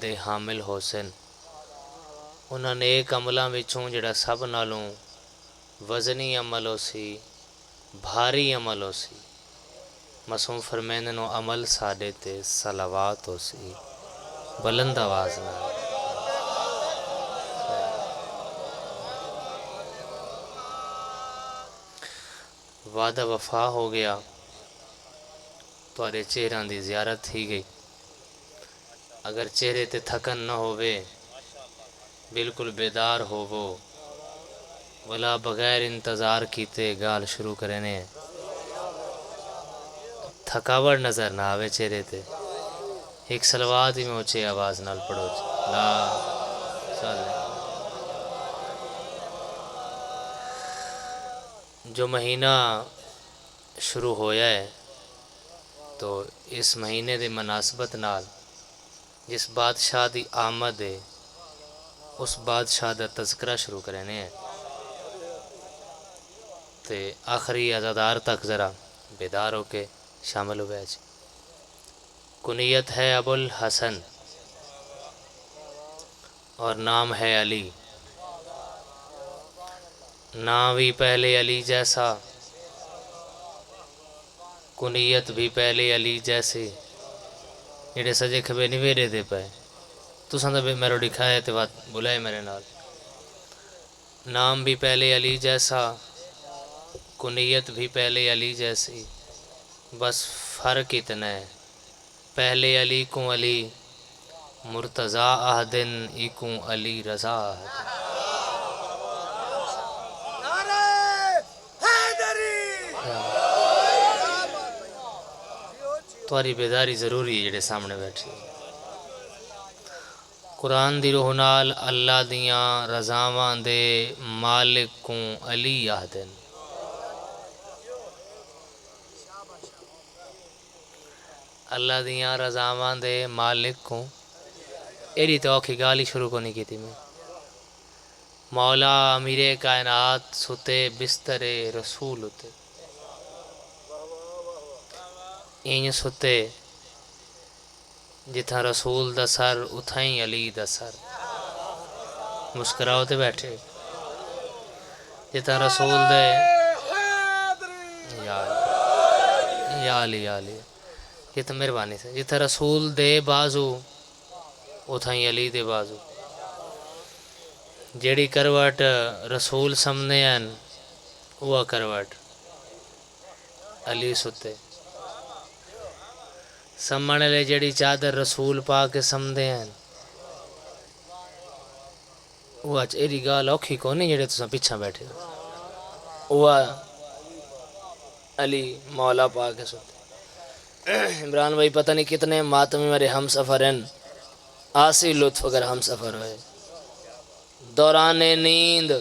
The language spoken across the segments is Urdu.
دے حامل حسن انہاں نیک عملاں وچوں جڑا سب نالوں وزنی عمل ہو سی بھاری عمل ہو سی مسوں فرمیندے نو عمل ساڈے تے صلوات ہو سی بلند آواز نال وعدہ وفا ہو گیا تواڈے چہراں دی زیارت تھی گئی اگر چہرے تے تھکن نہ ہووے بالکل بیدار ہووو ولا بغیر انتظار کیتے گال شروع کرنے تھکاوٹ نظر نہ آوے چہرے تے ایک صلوات ہی میں اونچی آواز نال پڑھو لا صلی جو مہینہ شروع ہویا ہے تو اس مہینے دے مناسبت نال جس بادشاہ دی آمد ہے اس بادشاہ دا تذکرہ شروع کرنے ہیں تے آخری عزادار تک ذرا بیدار ہو کے شامل ہوئے جی کنیت ہے ابو الحسن اور نام ہے علی نام بھی پہلے علی جیسا کنیت بھی پہلے علی جیسے جڑے سجے کھبے نہیں ویرے دے پائے تو سندہ بھی میرے دکھائے تے بات بلائے میرے نال نام بھی پہلے علی جیسا کنیت بھی پہلے علی جیسی بس فرق اتنا ہے پہلے علی کو علی مرتضی آہدن ایکوں علی رضا آہدن تواری بیداری ضروری ہے جڑے سامنے بیٹھے قرآن دی روح نال اللہ دیاں رضاواں دے مالک کو علی آہدن اللہ دیاں رضاواں دے مالک کو ایری تو اوکھی گالی شروع کو نہیں کی تھی میں مولا امیر کائنات ستے بستر رسول ہوتے این ستے جتھا رسول دا سر اتھائیں علی دا سر مسکراؤ تے بیٹھے جتھا رسول دے یا علی جتھا مہربانی سے جتھا رسول دے بازو اتھائیں علی دے بازو جیڑی کروٹ رسول سمنے ہیں وہ کروٹ علی ستے سمنے لے جیڑی چادر رسول پا کے سمدے ہیں وہ اچھ ایری گال اوکھی کو نہیں جیڑے تساں پیچھا بیٹھے وہ علی مولا پا کے ستے عمران بھائی پتہ نہیں کتنے ماتمی میرے ہم سفر ہیں آسی لطف اگر ہم سفر ہوئے دوران نیند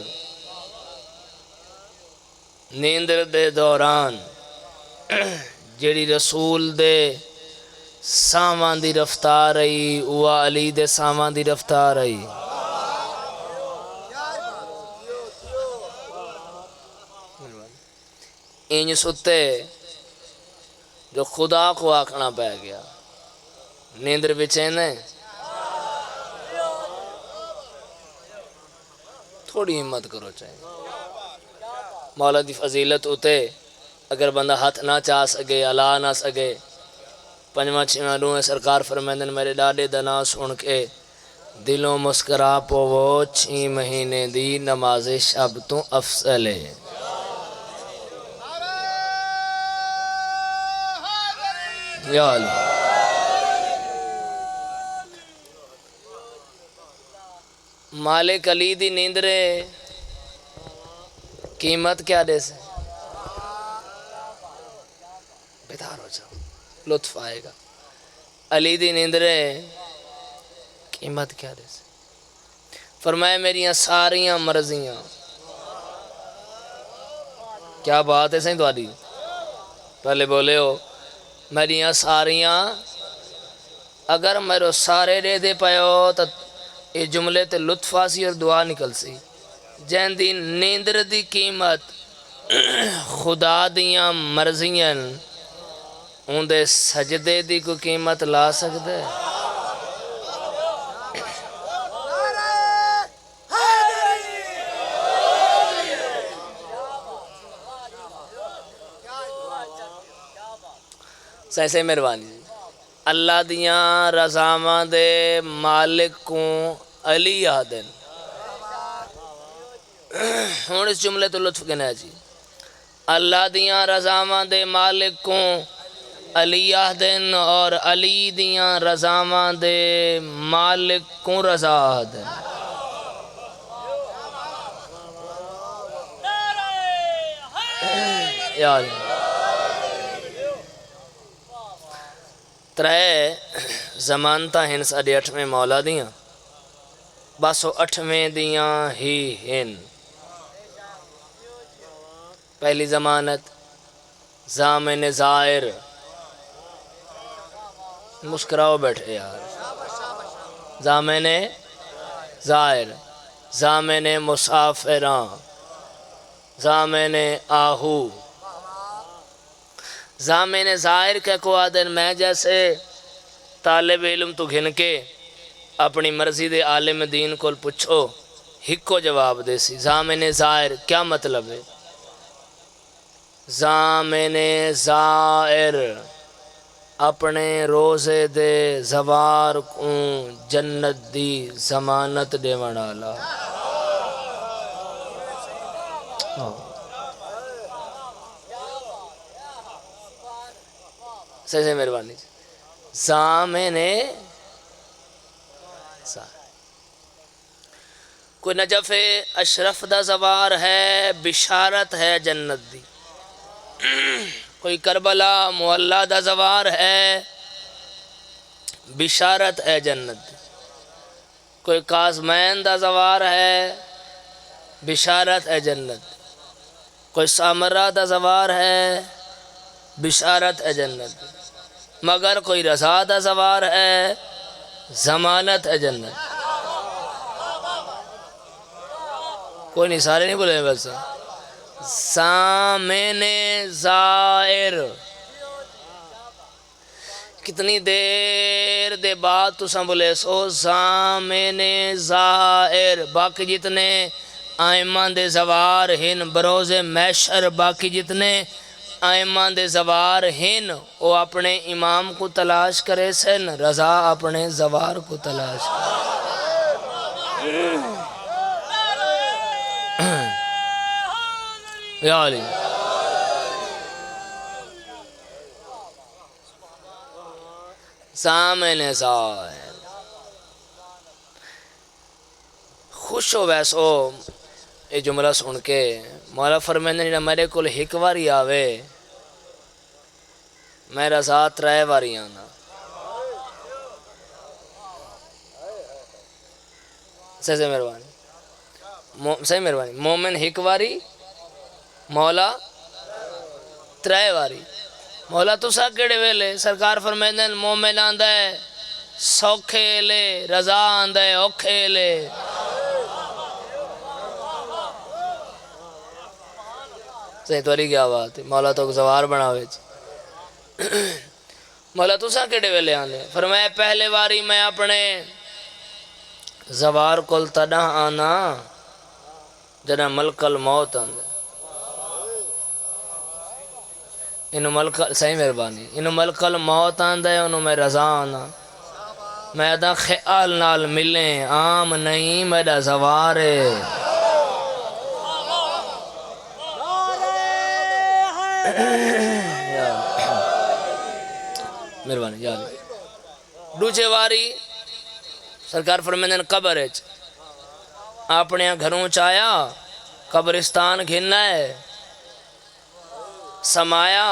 دے دوران جیڑی رسول دے سامان دی رفتار رہی وہ علی دے سامان دی رفتار رہی اینج ستے جو خدا کو آکھنا پہ گیا نیندر بچینے تھوڑی ہمت کرو چاہیے مولا دی فضیلت ہوتے اگر بندہ ہاتھ نہ چاہ سکے علا نہ سکے پنجمہ چھیمہ روحیں سرکار فرمیندن میرے ڈاڈے دنا سن کے دلوں مسکرا پوو 6 مہینے دی نماز شب تو افضل ہے یا اللہ مالک علی دی نیندرے قیمت کیا دے سے بیدار ہو جاؤ لطف آئے گا علی دی نیندرے قیمت کیا دے سے فرمائے میریاں ساریاں مرضیاں کیا بات ہے سہیں دواری پہلے بولے ہو میریاں ساریاں اگر میرے سارے دے دے پائے ہو تو یہ جملے تے لطف آسی اور دعا نکل سی جین دی نیندر دی قیمت خدا دیاں مرضیاں اون دے سجدے دی کو قیمت لا سکتے سیسے مہربانی جی اللہ دیاں رضاواں دے مالک کو علی آدن ہوں اس جملے تو لطف گنا جی اللہ دیاں رضاواں دے مالک کو علی آدن اور علی دیاں رضاواں دے مالک کو رضا آدن یار ترے زمانتہ ہن ساڑھے 8ویں مولا دیاں بس وہ 8ویں دیاں ہی ہن پہلی ضمانت ضامن زائر مسکراؤ بیٹھے یار ضامن زائر ضامن مسافراں ضامن آہو ضامن زائر کے کو آدن میں جیسے طالب علم تو گھن کے اپنی مرضی دے عالم دین کو پوچھو ہکو جواب دے سی ضامن زائر کیا مطلب ہے ضامن زائر اپنے روزے دے زوار کو جنت دی ضمانت دے ونالا سے مہربانی ضامن کوئی نجف اشرف دا زوار ہے بشارت ہے جنت دی کوئی کربلا معلا دا زوار ہے بشارت ہے جنت دی کوئی کاظمین دا زوار ہے بشارت ہے جنت دی کوئی سامرہ دا زوار ہے بشارت ہے جنت دی مگر کوئی رضا دا زوار ہے ضمانت ہے جنت کوئی نہیں سارے نہیں بولے بس ضامن زائر کتنی دیر دے بعد تو سنبھلے سو ضامن زائر باقی جتنے آئمان دے زوار ہن بروز محشر باقی جتنے آئمان دے زوار ہن وہ اپنے امام کو تلاش کرے سن رضا اپنے زوار کو تلاش کرے یا علی ضامن زائر خوش ہو ویسو یہ جملہ سن کے مولا فرمائندہ جنہا میرے کل ایک واری آوے میرا ذات 3 واری آنا صحیح مہربانی مومن ایک واری مولا 3 واری مولا تو سا کیڑے ویلے سرکار فرمائندہ مومن آندہ ہے سوکھے لے رضا آندہ ہے اوکھے لے صحیح توری کیا بات ہے مولا تو زوار بناوے مولا تو سا کیڑے ویلے آندے فرمایا پہلے واری میں اپنے زوار کل تڑا آنا جنہ ملک الموت آندے انہوں ملک صحیح مہربانی انہوں ملک الموت آندے انہوں میں رضا آنا میں دا خیال نال ملیں عام نہیں میرا زوار ہے مہربانی یا اللہ دوجے واری سرکار فرمیندن قبر ہے اپنے گھروں چایا قبرستان گھننا ہے سمایا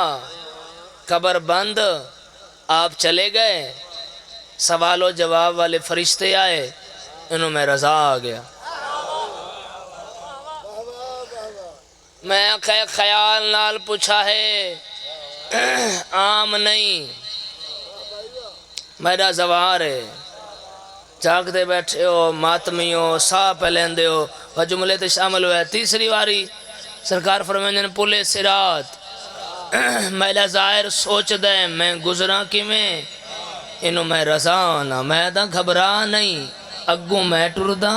قبر بند آپ چلے گئے سوال و جواب والے فرشتے آئے انہوں میں رضا آ گیا میں خیال نال پوچھا ہے عام نہیں میرا زوار ہے جاگ دے بیٹھے ہو ماتمی ہو ساہ پہلیں ہو وہ جملے تے شامل ہوئے تیسری واری سرکار فرمائندن پولے سرات میرا ظاہر سوچ دے میں گزرا کی میں انہوں میں رضا آنا میں دا گھبرا نہیں اگوں میں ٹردہ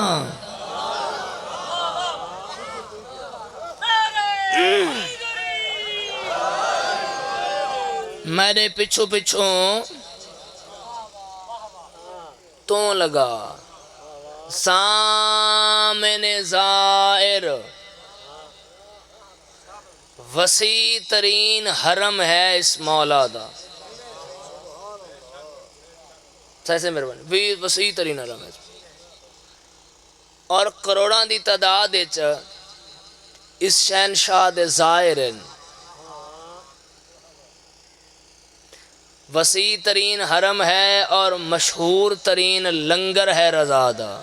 میرے پچھو پچھوں تو لگا سامنے زائر وسیع ترین حرم ہے اس مولا دا سیسے مہربانی بھی وسیع ترین حرم ہے اور کروڑاں دی تعداد اس شہنشاہ دے زائرن وسیع ترین حرم ہے اور مشہور ترین لنگر ہے رضا دا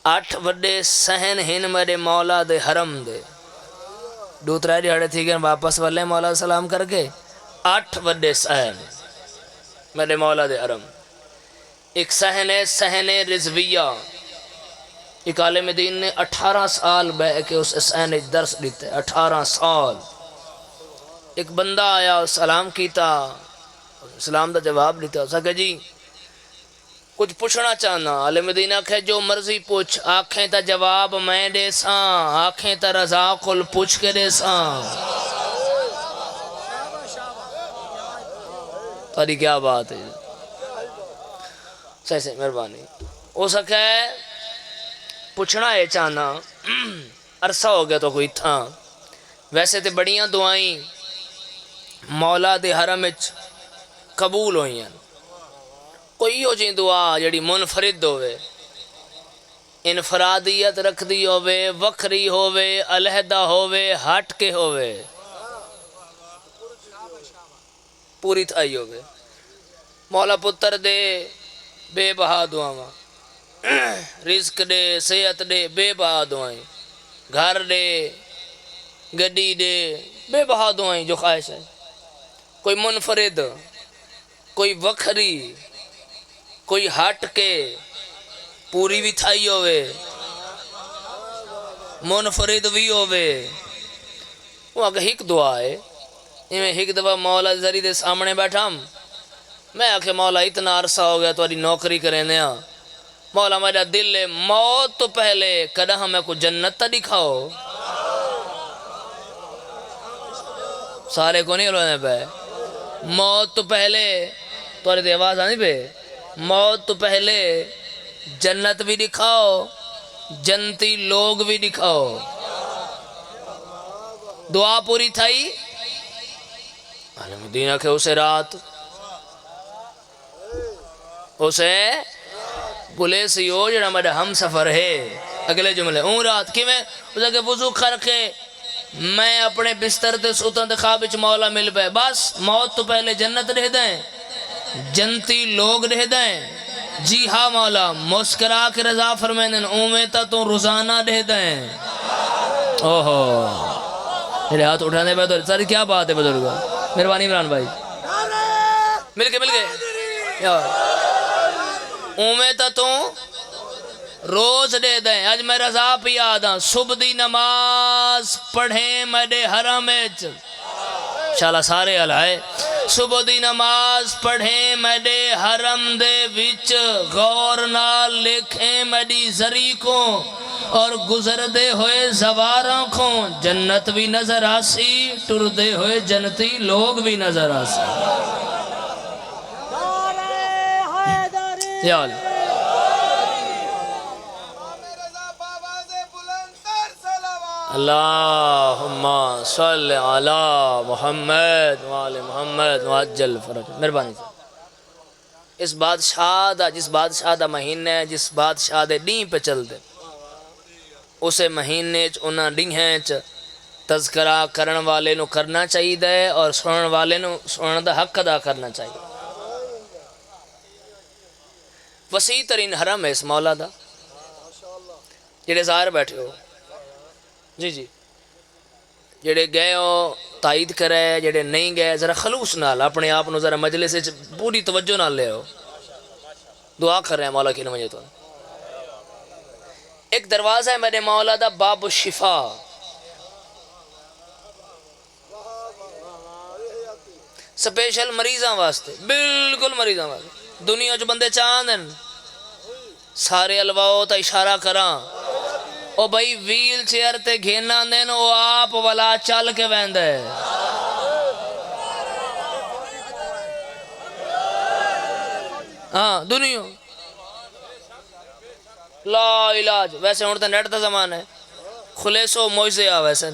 8 وڈے سہن ہن میرے مولا دے حرم دے دوترا دیہڑے تھی گئے واپس والے مولا سلام کر کے 8 وڈے سہن میرے مولا دے حرم ایک سہن ہے سہن رضویہ ایک عالم دین نے 18 سال بے کے اس سہن درس دیتے 18 سال ایک بندہ آیا سلام کیتا سلام دا جواب دیتا اسا کہ جی کچھ پوچھنا چاہنا عالم دین آکھے جو مرضی پوچھ آنکھیں تا جواب میں دے ساں آنکھیں تا رضا کل پوچھ کے دے ساں تاری کیا بات ہے صحیح سے مہربانی ہو سکے پوچھنا ہے چاہنا عرصہ ہو گیا تو کوئی تھا ویسے تے بڑیاں دعائیں مولا دے حرم اچ قبول ہوئی ہیں کوئی ہو جی دعا جڑی منفرد ہوئے انفرادیت رکھ دی ہوئے وکری ہوئے علیحدہ ہوئے ہٹ کے ہوئے پوری تھائی ہوئے مولا پتر دے بے بہا دعاواں رزق دے صحت دے بے بہا دعائیں گھر دے گڈی دے بے بہا دعائیں جو خواہش ہے کوئی منفرد کوئی وکھری کوئی ہٹ کے پوری بھی تھائی ہوئے منفرد بھی ہوئے وہ اگر ایک دعا ہے میں ایک دفعہ مولا ذری دے سامنے بیٹھا میں آکھے مولا اتنا عرصہ ہو گیا تو نوکری کریں دیا مولا میرا دل ہے موت تو پہلے کدہ ہمیں کو جنت تا دکھاؤ سارے کو نہیں لونے پہ موت تو پہلے تو دے آواز آنی پہ موت تو پہلے جنت بھی دکھاؤ جنتی لوگ بھی دکھاؤ دعا پوری تھائی عالم دینہ کے اسے رات اسے بلے سی ہو جڑا میرا ہم سفر ہے اگلے جملے اون رات کی میں اسے کہ وضو کر کے میں اپنے بستر تے سوتاں تے خواب وچ مولا مل پے بس موت تو پہلے جنت رہ دیں جنتی لوگ رہ دیں جی ہاں مولا مسکرا کے رضا فرمائن اومیتا تو روزانہ رہ دیں اوہو میرے ہاتھ اٹھانے پہ تو ساری کیا بات ہے بزرگا مہربانی عمران بھائی مل گئے اومیتا تو روز دے دیں آج میں رضا پی آدھا صبح دی نماز پڑھیں میرے حرم اچ انشاءاللہ سارے علائے صبح دی نماز پڑھیں میرے حرم دے وچ غور نال لکھیں میری زری کو اور گزر دے ہوئے زواراں کو جنت بھی نظر آسی ٹر دے ہوئے جنتی لوگ بھی نظر آسی یا اللہ اللہم صلی علی محمد وآل محمد وعجل فرج مہربانی اس بادشاہ دا جس بادشاہ دا مہینے جس بادشاہ دے ڈین پہ چل دے اسے مہینے انہاں ڈنہیں تذکرہ کرن والے نو کرنا چاہیے دے اور سنن والے نو سنن دا حق ادا کرنا چاہیے وسیع ترین حرم ہے اس مولا دا جڑے ظاہر بیٹھے ہو جی جی جڑے گئے ہو تائید کرے جڑے نہیں گئے ذرا خلوص نال اپنے آپ نو ذرا مجلس پوری توجہ نال لے ہو دعا کر رہے ہیں مولا کی نمجھے تو ایک دروازہ ہے میرے مولا دا باب الشفا سپیشل مریضاں واسطے بالکل مریضاں واسطے دنیا جو بندے چاندن سارے الواؤ تا اشارہ کراں او بھائی ویل چیئر تے گھینا دین او آپ والا چل کے ویند ہے. ہاں دنیا لا علاج. ویسے ہوں تو نیٹ دا زمان ہے خلیسو موجزے آ ویسے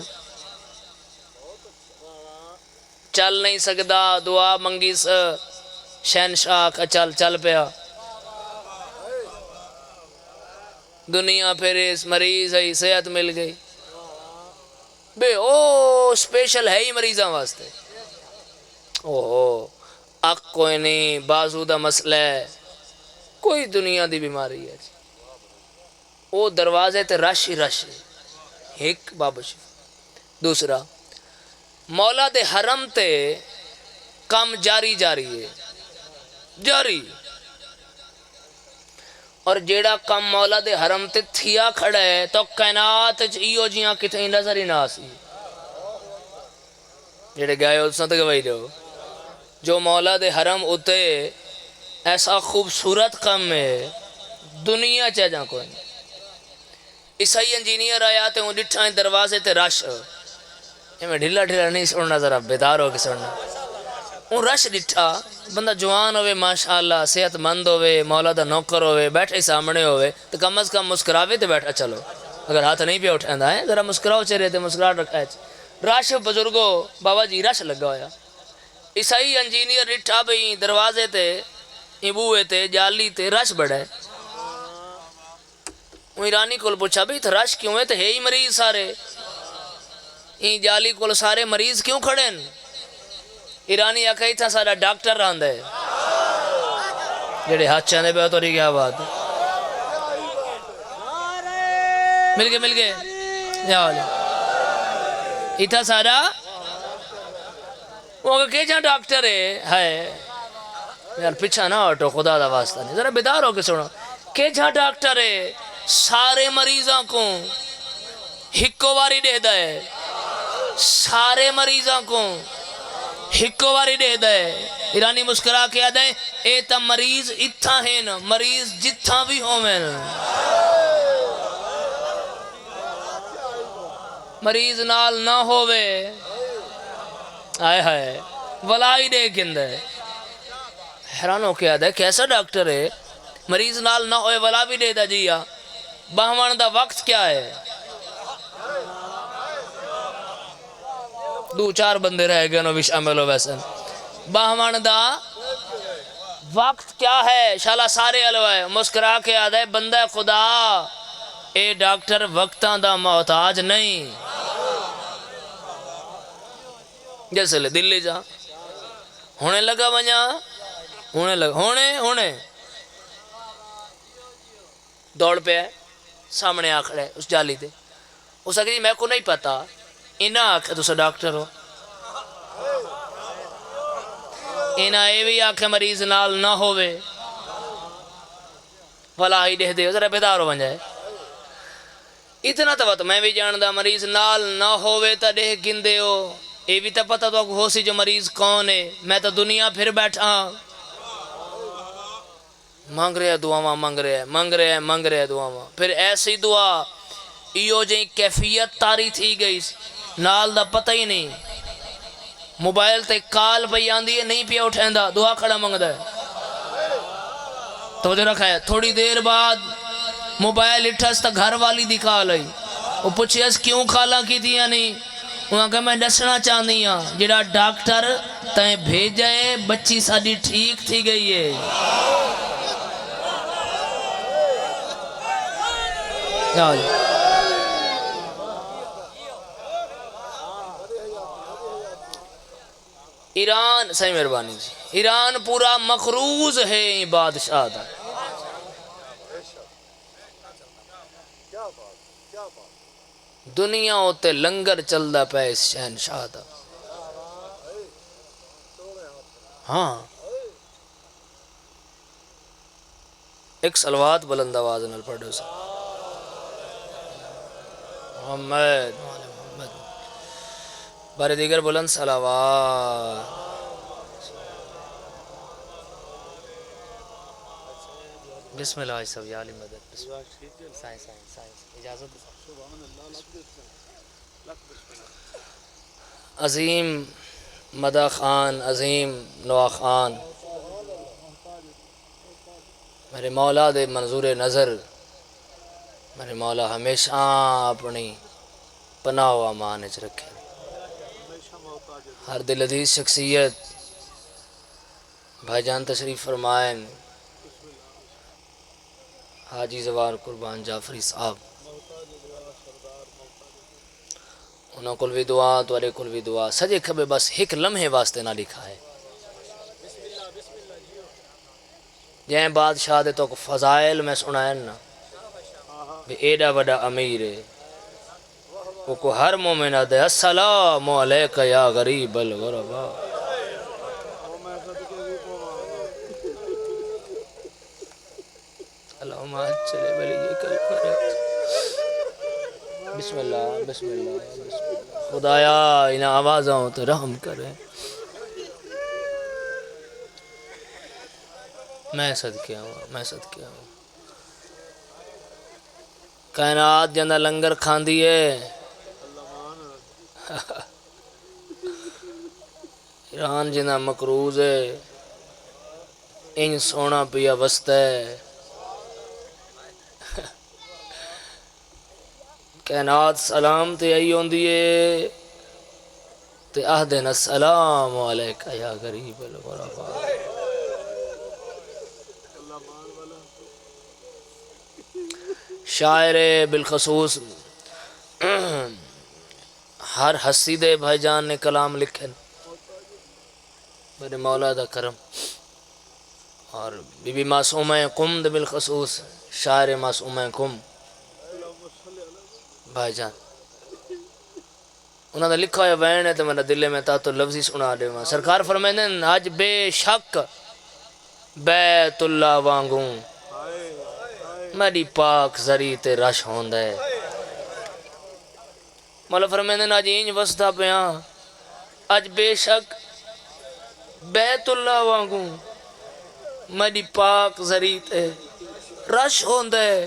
چل نہیں سکدا دعا منگی شہنشاہ کا چل چل پیا. دنیا پھر اس مریض ہے صحت مل گئی بے او سپیشل ہے ہی مریضاں واسطے. اوہ اک کوئی نہیں بازو دا مسئلہ ہے کوئی دنیا دی بیماری ہے او دروازے تے رش ہی رش ہے. ایک بابا شریف. دوسرا مولا دے حرم تے کم جاری جاری ہے جاری. اور جیڑا کم مولا دے حرم تے تھیا کھڑا ہے تو کائنات ایو جیاں کتھیں نظر ہی نہ سی. جیڑے گئے ہو سن تو گواہی دو جو مولا دے حرم اتے ایسا خوبصورت کم ہے دنیا چاہ جاں کوئی نہیں. عیسائی انجینئر آیا تے وہ ڈٹھائیں دروازے تے رش یہ میں ڈھلا ڈھلا نہیں سننا ذرا بیدار ہو کے سننا. وہ رش ڈٹھا بندہ جوان ہوئے ماشاءاللہ صحت مند ہوئے مولا دا نوکر ہوئے بیٹھے سامنے ہوئے تو کم از کم مسکراوے تے بیٹھا چلو. اگر ہاتھ نہیں پہ اٹھاندہ ہے ذرا مسکراو چہرے تے مسکراہٹ رکھا ہے. رش بزرگو بابا جی رش لگا ہویا. عیسائی انجینئر ڈٹھا بھئی دروازے تے بوئے تے جالی تے رش بڑھا ہے. وہ ایرانی کول پوچھا بھئی تو رش کیوں ہے تو ہے ہی مریض سارے این جالی کول سارے مریض کیوں کھڑے ہیں. ایرانی آکھائی تھا سارا ڈاکٹر راندہ ہے جڑے ہاتھ چاندے پہ تو رہی کیا بات مل گئے جاؤ ایتھا سارا وہ کہ جہاں ڈاکٹر ہے یار پچھا نہ ہٹو خدا دا واسطہ نہیں ذرا بیدار ہو کے سنو کہ جہاں ڈاکٹر ہے سارے مریضاں کو ہکو واری دے دا ہے سارے مریضاں کو ہکو واری دے دا ہے. ایرانی مسکرا کے آدھا ہے اے تا مریض اتھا ہے نا مریض جتھا بھی ہو میں مریض نال نہ ہووے آئے ہائے ولائی دے گندہ ہے. حیران ہو کے آدھا ہے کیسا ڈاکٹر ہے مریض نال نہ ہوئے ولا بھی دے دا جیا. باہمان دا وقت کیا ہے دو چار بندے رہ گئے نو بھی شامل ہو ویسے. باہمان دا وقت کیا ہے شالا سارے علوائے مسکرا کے آدھا ہے بندہ خدا اے ڈاکٹر وقتاں دا محتاج نہیں. جیسے لے دلی جا ہونے لگا بنیا ہونے دوڑ پہ ہے سامنے آکھڑے اس جالی دے اس آکھے جی میں کو نہیں پتا انہاں آکھے تو سا ڈاکٹر ہو انہاں اے بھی آکھے مریض نال نہ ہووے والا ہی دے دے ذرا بیدار ہو بن جائے. اتنا تو میں بھی جاندہ مریض نال نہ ہووے تا دے گندے ہو اے بھی تا پتا تو ہو سی جو مریض کون ہے. میں تا دنیا پھر بیٹھا مانگ رہے دعاواں مانگ رہے دعاواں پھر ایسی دعا ایو جائیں کیفیت تاری تھی گئی نال دا پتہ ہی نہیں. موبائل تے کال پہ آندھی ہے نہیں پیا اٹھائندہ دعا کھڑا مانگ دا ہے توجہ رکھا ہے. تھوڑی دیر بعد موبائل اٹھاس تا گھر والی دی کال آئی وہ پوچھے اس کیوں کالا کی دیا نہیں وہاں کہ میں دسنا چاہنی ہاں جڑا ڈاکٹر تائیں بھیجائے بچی ساڑی ٹھیک تھی گئی ہے. ایران صحیح مہربانی جی ایران پورا مقروض ہے بادشاہ دا. دنیا ہوتے لنگر چل دا پہ اس شہنشاہ دا. ہاں ایک صلوات بلند آواز نل پڑھو سا محمد بارے دیگر بلند صلوات بسم اللہ سب یا علی مدد سائنس اجازت عظیم مدح خان، عظیم نوا خان، میرے مولا دے منظور نظر میرے مولا ہمیشہ اپنی پناہ و امان وچ رکھے. ہر دل عزیز شخصیت بھائی جان تشریف فرمائیں، حاجی زوار قربان جعفری صاحب، انہوں کو بھی دعا، تورے کو بھی دعا. سجے کھبے بس ایک لمحے واسطے نہ لکھا ہے. جائیں بادشاہ دے تو فضائل میں سنائیں نا بھی ایڈا وڈا امیر ہے، وہ کو ہر مومن دے السلام علیکہ یا غریب الغربا. اللہم چلے بلی یہ کل فرق. بسم اللہ بسم اللہ بسم اللہ. خدایا انہیں آوازوں تو رحم کرے. میں صدقے ہوں، میں صدقے ہوں. کائنات جندہ لنگر کھان دیئے، ایران جندہ مقروض ہے، ان سونا پیا وسط ہے. کائنات سلام تے آئی ہوں دیئے تے اہدن السلام علیکہ یا غریب الغربا. شاعر بالخصوص ہر ہستی دے بھائی جان نے کلام لکھے، میرے مولا دا کرم. اور بی بی معصومہ قم دے بالخصوص شاعر معصومہ قم بھائی جان، انہوں نے لکھا ہے وین ہے تو میرا دلے میں تا تو لفظی سنا دے ماں. سرکار فرمائیں آج بے شک بیت اللہ وانگوں میری پاک زری تے رش ہوندہ ہے. مولا فرمائیں آج اینج وسطہ پیاں آج بے شک بیت اللہ وانگوں میری پاک زری تے رش ہوندہ ہے،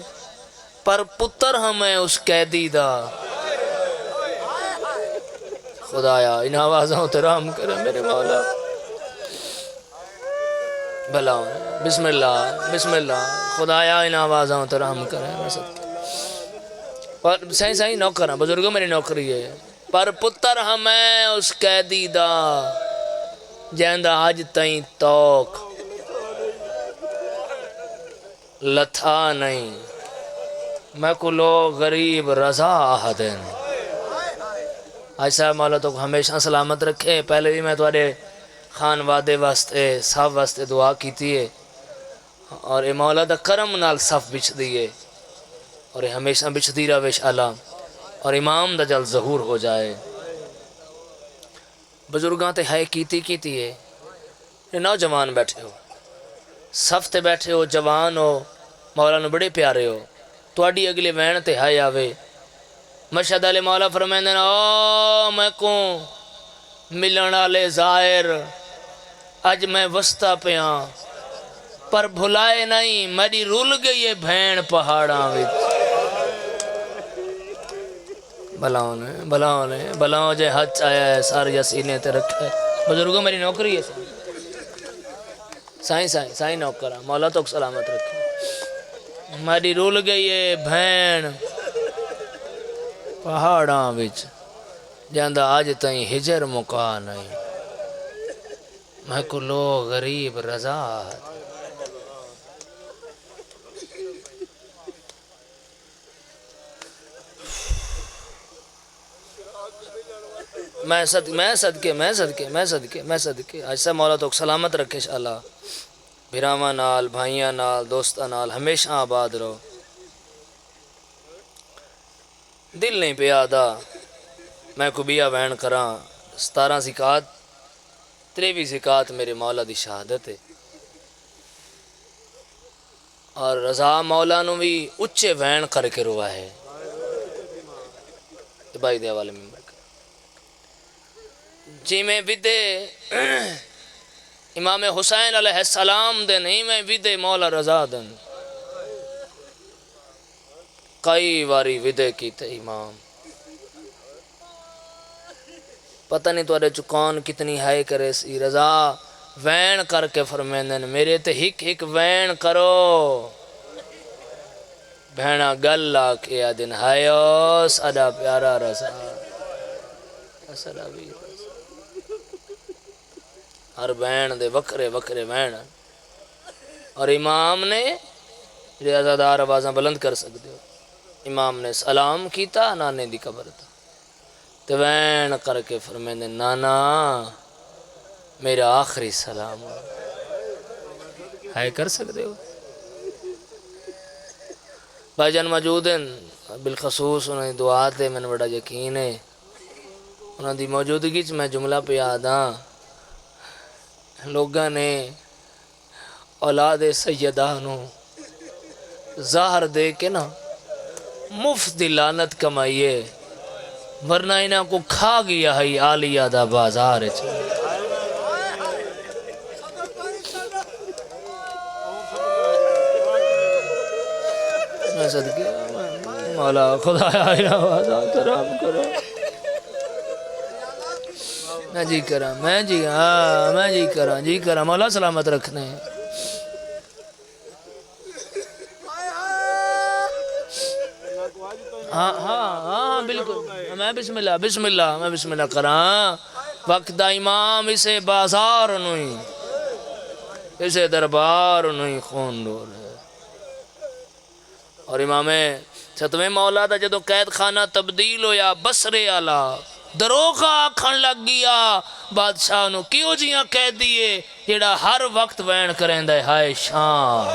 پر پتر ہمیں اس قیدی دا. خدایا ان آوازوں ترام کرے میرے مولا. بھلا بسم اللہ بسم اللہ. خدایا ان آوازوں ترام کرے. صحیح صحیح نوکر بزرگوں میری نوکری ہے. پر پتر ہمیں اس قیدی دا جیندہ آج تائیں توک لتھا نہیں. میں کو لوگ غریب رضا آہدن. ایسا مولا تو ہمیشہ سلامت رکھے. پہلے بھی میں تمہارے خان وادے واسطے صاحب واسطے دعا کیتی ہے، اور اے مولا دا کرم نال صف بچھ دیئے، اور اے ہمیشہ بچھ دی رہے انشاءاللہ، اور امام دا جل ظہور ہو جائے. بزرگاں تے ہے کیتی ہے. یہ نوجوان بیٹھے ہو، صف تے بیٹھے ہو، جوان ہو، مولا نے بڑے پیارے ہو. تواڈی اگلے وین تے ہے آوے. مشہد علی مولا فرمائیں دینا او میں کوں ملن والے ظاہر اج میں وسطہ پیاں، پر بھلائے نہیں میری رول گئی ہے بھین پہاڑاں وچ. بلاؤں جے ہاتھ آیا ہے ساری سینے تے رکھے. بزرگوں میری نوکری ہے سائیں نوکرہ. مولا تو سلامت رکھے. میری رول گئی ہے بھین پہاڑاں وچ جاندہ آج تائیں ہجر مکا نہیں. میں کو لوگ غریب رضا. میں صدقے ایسا مولا تو سلامت رکھے انشاءاللہ. بھراواں نال بھائیاں نال دوستاں نال ہمیشہ آباد رہو. دل نہیں پہ آدھا میں کو بیا وین کراں. 17 زکات 23 زکات میرے مولا دی شہادت ہے. اور رضا مولا نو بھی اچھے وین کر کے روا ہے. بھائی دے حوالے ممبر جی میں بدے امام حسین علیہ السلام دن ہی میں بدے مولا رضا دن کئی واری ودے کیتے امام، پتہ نہیں تو چکان کتنی ہائے کرے سی رضا وین کر کے فرمیندن میرے تے ہک ہک وین کرو بہنا گل آکھیا دن ہائیو ساڈا پیارا رضا ساڈا بھی ہر بہن دے وکرے وکرے بہن اور امام نے ریاضدار آوازاں بلند کر سکتے ہو امام نے سلام کیتا نانے دی قبر تا تو وین کر کے فرمیندے نانا میرا آخری سلام ہے کر سکتے ہو بھائی جان موجود ہیں بالخصوص انہوں نے دعا تے میں نے بڑا یقین ہے انہوں دی موجودگی میں جملہ پہ یاد ہاں لوگاں نے اولاد سیدہ نو ظاہر دے کے نا مفت دی لعنت کمائیے ورنہ انہاں کو کھا گیا ہے آلیہ دا بازار میں صدقے مولا خدا آوازہ کرام کرو میں جی کرا میں جی کرا مولا سلامت رکھنے ہاں بالکل میں بسم اللہ کراں وقت دا امام اسے بازار نہیں اسے دربار نہیں خون ڈول ہے اور امام ستویں مولا دا جدو قید خانہ تبدیل ہویا بسرے آلا دروغہ آکھن لگ گیا بادشاہ نو کیوں جیاں قید دیئے جیڑا ہر وقت وین کریں دے ہائے شام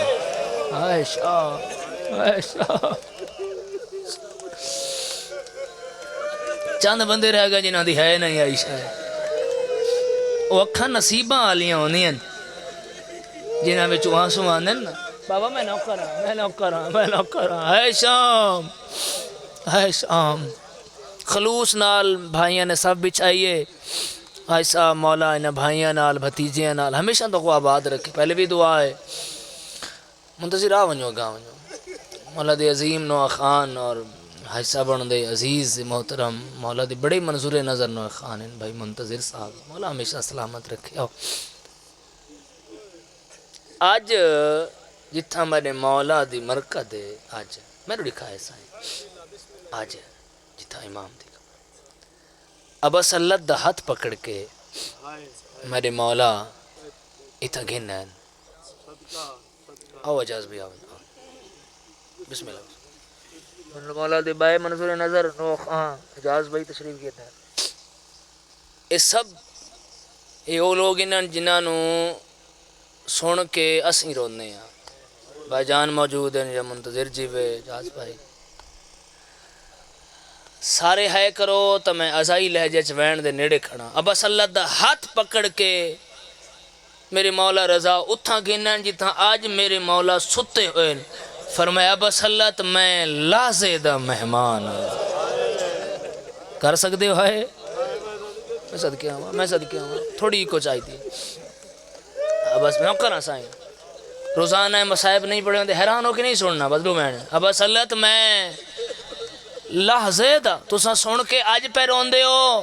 ہائے شام ہائے شام چاند بندے رہ گئے جنہاں دی ہے نہیں عائشہ وہ اکھاں نصیباں آلیاں ہونی ہیں جنہاں میں چوہاں سوانے نا بابا میں نوکراں ہے شام خلوص نال بھائیاں نے سب بچائیے ایسا مولا انہیں بھائیاں نال بھتیجیاں نال ہمیشہ تو کو آباد رکھے پہلے بھی دعا ہے منتظر آونجو گا مولا دی عظیم نوح خان اور حیثہ بن دے عزیز محترم مولا دی بڑے منظور نظر نوح خان ہیں بھائی منتظر صاحب مولا ہمیشہ سلامت رکھے آج جتھا میرے مولا دی مرکز ہے آج میرے لکھا ہے سائیں آج جتھا امام دی ابا سلط دا ہاتھ پکڑ کے میرے مولا اتھا گھن ہیں آو اجاز بھی آو بسم اللہ مولا دی بائے منظور نظر نوخ اجاز بھائی تشریف کیتا ہے یہ سب یہ وہ لوگ جنہاں نو سن کے اسیں رونے ہیں بھائی جان موجود ہیں یا منتظر جیوے اجاز بھائی سارے ہے کرو تو میں ازائی لہجے چوین دے نیڑے کھڑا ابا سلط دا ہاتھ پکڑ کے میرے مولا رضا اتھا گنن جتھا آج میرے مولا ستے ہوئے فرمایا ابا سلط میں لازے دا مہمان کر سکتے ہو ہے میں صدقے ہوں تھوڑی کو چاہی تھی بس میں کرنا سائیں روزانہ مسائب نہیں پڑھے ہوندے حیران ہو کہ نہیں سننا بس دو میں نے ابا سلط میں لحظے دا تو سا سن کے آج پہ روندے ہو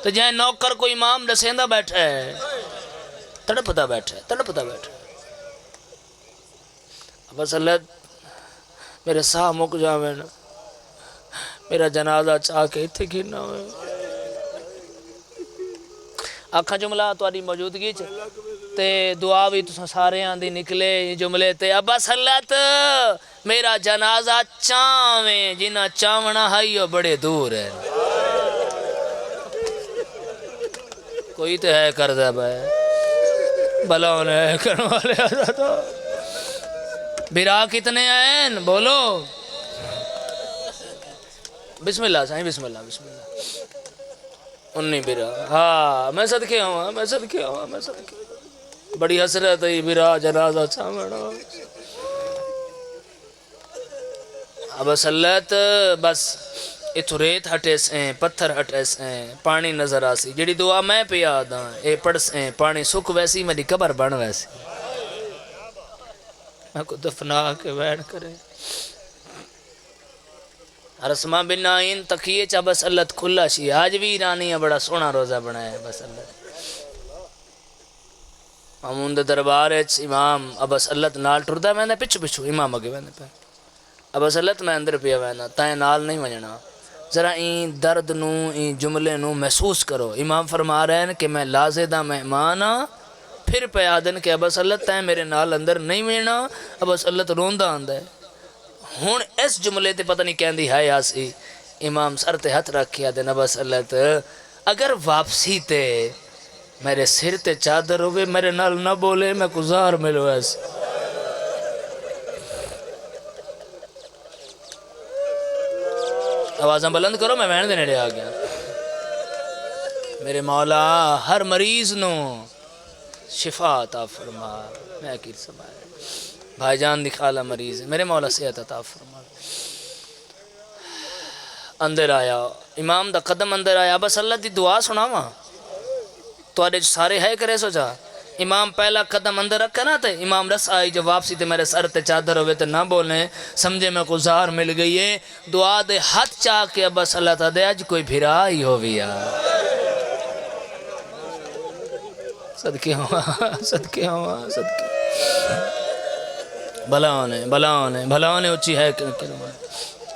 تو جہاں نوکر کو امام رسیندہ بیٹھا ہے تڑپتا بیٹھا ہے ابا سلط میرے ساہ مک جاویں میرا جنازہ چاہ کے اتھے گھرنا ہوئے آکھاں جملہ تواری موجودگی تے دعا بھی تو سارے آندھی نکلے جملے تے ابا سلط میرا جنازہ چاویں جنہ چاونا ہے بڑے دور ہے کوئی تے ہے کردہ بھائی بلاؤں نے کرنے والے آتا تو برا کتنے آئیں بولو بسم اللہ سائیں بسم اللہ انہی برا ہاں میں صدقے ہوں بڑی حسرت ہے برا جنازہ چاونا اب سلط بس اتھو ریت ہٹے سیں پتھر ہٹے سیں پانی نظر آسی جڑی دعا میں پہ یاد ہاں اے پڑھ سیں پانی سکھ ویسی میری قبر بن ویسی میں کو دفنا کے وین کرے رسمہ بن آئین تقیے چا بس اللہ کھلا سی آج بھی ایرانی ہے بڑا سونا روزہ بنایا ہے بس اللہ امون دے دربار امام ابس اللہ نال ٹردا میں پچھو پچھو امام اگے ویندے پے ابس اللہ میں اندر پیا وینا تائیں نال نہیں وجنا ذرا این درد نو این جملے نو محسوس کرو امام فرما رہے ہیں کہ میں لازدہ مہمان ہاں پھر پہ آدن کہ ابس اللہ تائیں میرے نال اندر نہیں وینا ابس اللہ روندہ آندہ ہے ہون اس جملے تے پتہ نہیں کہندی ہے یاسی امام سر تے ہتھ رکھیا دے ابس اللہ اگر واپسی تے میرے سر تے چادر ہوئے میرے نال نہ بولے میں گزار ملو ایسے آوازاں بلند کرو میں وین دینے آ گیا میرے مولا ہر مریض نو شفا عطا فرما میں اکیر سمائے بھائی جان دکھالا مریض ہے میرے مولا صحت عطا فرما اندر آیا امام دا قدم اندر آیا بس اللہ دی دعا سنا وہاں تو آدھے سارے ہے کرے سو جا امام پہلا قدم اندر رکھا نا تے امام رس آئی جو واپسی تے میرے سر تے چادر ہوئے تے نہ بولیں سمجھے میں کو زار مل گئی ہے دعا دے ہاتھ چاہ کے بس اللہ تا دے آج کوئی بھیرا ہی ہو بیا صدقے ہوا صدقے ہوا صدقے بھلاونے اچھی ہے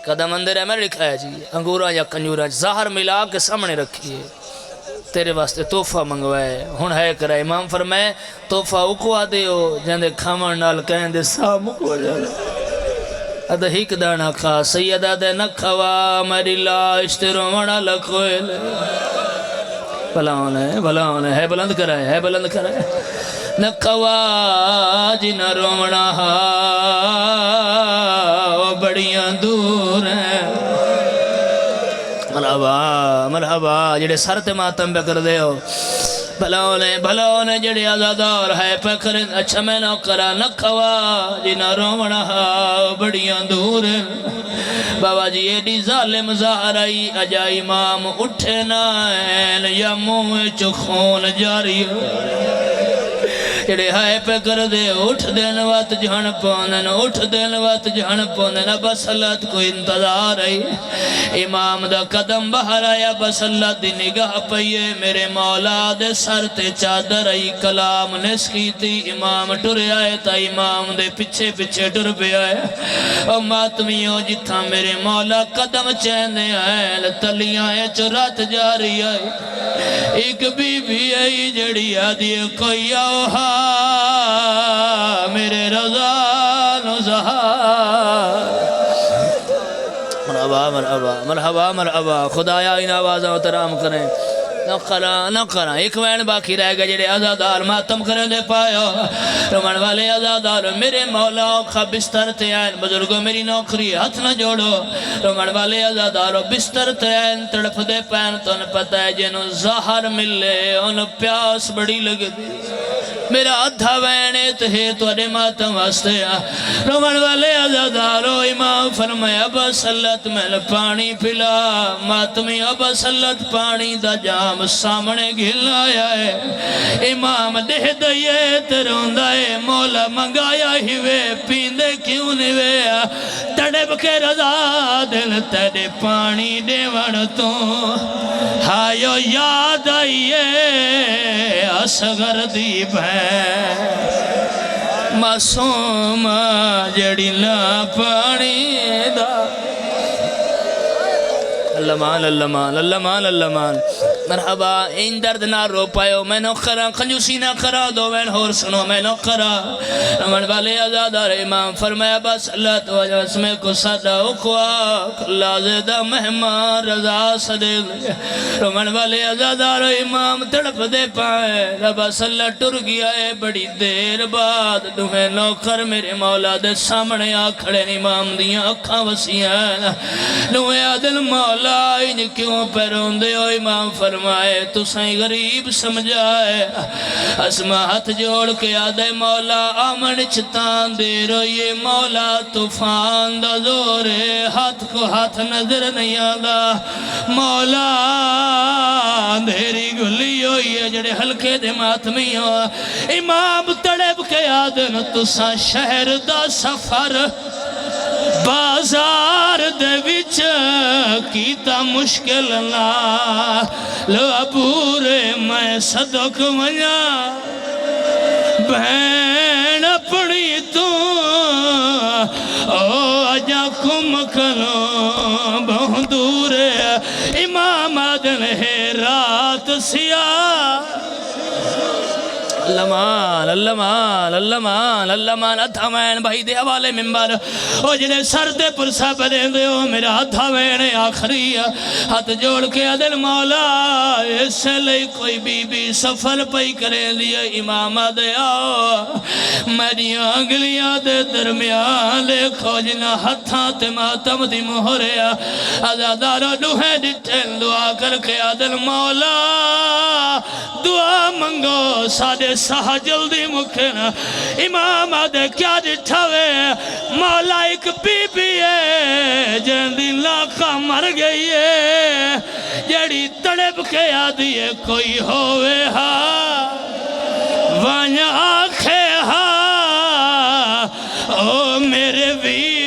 قدم اندر ہے میں لکھا ہے جی انگورہ یا کنجورہ زہر ملا کے سامنے رکھیے تیرے واسطے توفہ منگوائے ہون ہے کرا امام فرمائے توفہ اکوا دے ہو جہاں دے کھامن نال کہیں دے سام اکوا جانا ادھا ہیک دانا کھا سیدہ دے نکھوا میری لاش تیرو مڑا لکھوئے لے بھلاونے ہے بلند کرائے ہے بلند کرائے نکھوا جنہ رومنا وہ بڑیاں دور ہیں مرحبا جڑے سر تے ماتم پہ کر دے ہو بھلاونے جڑے آزادار ہے پہ کریں اچھا میں نہ کرا نکھوا جنہ رومنا بڑیاں دور بابا جی ایڈی ظالم ظاہر آئی اجا امام اٹھے نائن یا منہ چو خون جاری جڑے ہائے پہ کر دے اٹھ دین وقت جہن پوندن اٹھ دین وقت جہن پوندن بس اللہ کو انتظار آئی امام دا قدم باہر آیا بس اللہ دی نگاہ پئیے میرے مولا دے سر تے چادر آئی کلام نسکی تھی امام ٹرے آئے تا امام دے پچھے پچھے ٹر پہ آئے او ماتمیوں جتھا میرے مولا قدم چیندے آئے تلیاں چرات جاری آئی ایک بی بی آئی جڑی آدھی کوئی آوہا میرے رضا نزہار مرحبا خدایا ان آوازوں ترام کریں نہ کرا ایک وین باقی رہ گئے جڑے آزادار ماتم کریں دے پایا رمن والے آزادار میرے مولا اوکھا بستر تے آئین بزرگوں میری نوکری ہاتھ نہ جوڑو رمن والے آزادارو بستر تے آئین تڑپ دے پین تو ان پتہ ہے جنہوں زہر ملے ان پیاس بڑی لگ دی میرا ادھا وینیت ہے تو اڈے ماتم واسطے رمن والے آزادارو امام فرمایا ابا سلط میں پانی پلا ماتمی ابا سلط پانی دا جام سامنے گھل آیا ہے امام دہ دئیے تروندائے مولا منگایا ہی وے پیندے کیوں نہیں وے تڑپ کے رضا دل تڑے پانی دے وڑ تو ہائیو یاد آئیے اصغر دیب ہے معصوم جڑی لا پانی دا اللہ مرحبا این درد نہ رو پائیو میں نو کرا کنجوسی نہ کرا دو وین ہور سنو میں نو کرا رمن والے آزادار امام فرمایا بس اللہ تو وجہ میں کو صدا اقوا لازدہ مہمان رضا صدق رمن والے آزادار امام تڑپ دے پائے ربا صلی اللہ ٹر گیا ہے بڑی دیر بعد دوہیں نوکر میرے مولا دے سامنے آکھڑے امام دیاں اکھاں وسیعہ دوہیں عدل مولا ان کیوں پیرون دے ہو امام فرمائے تو سائیں غریب سمجھائے اسمہ ہاتھ جوڑ کے آدھے مولا آمن چھتان دے رو یہ مولا طوفان دا زورے ہاتھ کو ہاتھ نظر نہیں آدھا مولا اندھیری گلی ہوئی ہے جڑے ہلکے دے ماتمی ہو امام تڑپ کے آدھن تو سائیں شہر دا سفر بازار دے وچ کیتا مشکل نال پورے میں صدق ونیا بہن اپنی تو او اجا کم کرو بہت دور امام آدن ہے رات سیاہ اللہ مان اللہ مان اللہ مان اللہ مان اتھاوین بھائی دے حوالے ممبر او جنہیں سر دے پرسا پہ دیں دے او میرا اتھاوین آخری ہاتھ جوڑ کے عدل مولا اس سے لئی کوئی بی بی سفر پئی کریں لیا امام دے آؤ میری آنگلیاں دے درمیان لے کھوجنا ہتھاں تے ماتم دی مہریا عزادارو دوہے ڈٹھن دعا کر کے عدل مولا دعا منگو سادے سہا جلدی مکھنا امام آدھے کیا ڈٹھاوے مولا ایک بی بی ہے جن دن لاکھا مر گئی ہے جڑی تڑپ کے آدھی ہے کوئی ہوئے ہاں وانیا آنکھے ہاں او میرے ویر